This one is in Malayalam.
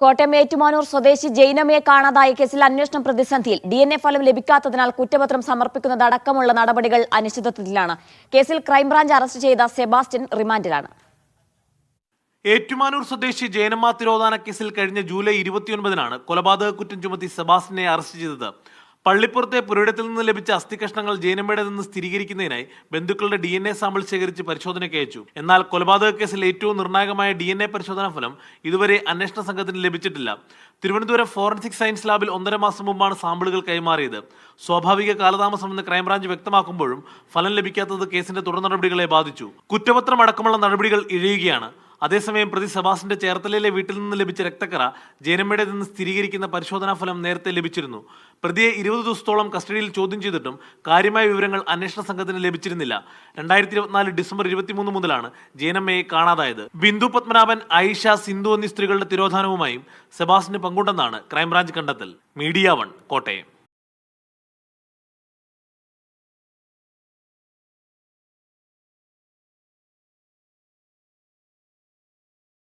കോട്ടയം ഏറ്റുമാനൂർ സ്വദേശി ജൈനമ്മയെ കാണാതായ കേസിൽ അന്വേഷണം പ്രതിസന്ധിയിൽ. DNA ഫലം ലഭിക്കാത്തതിനാൽ കുറ്റപത്രം സമർപ്പിക്കുന്നതടക്കമുള്ള നടപടികൾ അനിശ്ചിതത്വത്തിലാണ്. കേസിൽ ക്രൈംബ്രാഞ്ച് അറസ്റ്റ് ചെയ്ത സെബാസ്റ്റ്യൻ റിമാൻഡിലാണ്. ഏറ്റുമാനൂർ സ്വദേശി ജൈനമ്മ തിരോധാന കേസിൽ കഴിഞ്ഞ ജൂലൈ 29-നാണ് കൊലപാതക കുറ്റം ചുമത്തി സെബാസ്റ്റ്യനെ അറസ്റ്റ് ചെയ്തത്. പള്ളിപ്പുറത്തെ പുരയിടത്തിൽ നിന്ന് ലഭിച്ച അസ്ഥികഷ്ണങ്ങൾ ജൈനമ്മയുടെ നിന്ന് സ്ഥിരീകരിക്കുന്നതിനായി ബന്ധുക്കളുടെ DNA സാമ്പിൾ ശേഖരിച്ച് പരിശോധനയ്ക്ക് അയച്ചു. എന്നാൽ കൊലപാതക കേസിൽ ഏറ്റവും നിർണായകമായ DNA പരിശോധനാ ഫലം ഇതുവരെ അന്വേഷണ സംഘത്തിന് ലഭിച്ചിട്ടില്ല. തിരുവനന്തപുരം ഫോറൻസിക് സയൻസ് ലാബിൽ 1.5 മാസം മുമ്പാണ് സാമ്പിളുകൾ കൈമാറിയത്. സ്വാഭാവിക കാലതാമസമെന്ന് ക്രൈംബ്രാഞ്ച് വ്യക്തമാക്കുമ്പോഴും ഫലം ലഭിക്കാത്തത് കേസിന്റെ തുടർ നടപടികളെ ബാധിച്ചു. കുറ്റപത്രം അടക്കമുള്ള നടപടികൾ ഇഴയുകയാണ്. അതേസമയം പ്രതി സെബാസിന്റെ ചേർത്തലയിലെ വീട്ടിൽ നിന്ന് ലഭിച്ച രക്തക്കറ ജൈനമ്മയുടെ നിന്ന് സ്ഥിരീകരിക്കുന്ന പരിശോധനാ ഫലം നേരത്തെ ലഭിച്ചിരുന്നു. പ്രതിയെ 20 ദിവസത്തോളം കസ്റ്റഡിയിൽ ചോദ്യം ചെയ്തിട്ടും കാര്യമായ വിവരങ്ങൾ അന്വേഷണ സംഘത്തിന് ലഭിച്ചിരുന്നില്ല. 2024 ഡിസംബർ 23 മുതലാണ് ജൈനമ്മയെ കാണാതായത്. ബിന്ദു പത്മനാഭൻ, ആയിഷ, സിന്ധു എന്നീ സ്ത്രീകളുടെ തിരോധാനവുമായും സെബാസിന് പങ്കുണ്ടെന്നാണ് ക്രൈംബ്രാഞ്ച് കണ്ടെത്തൽ. മീഡിയ 1 കോട്ടയം.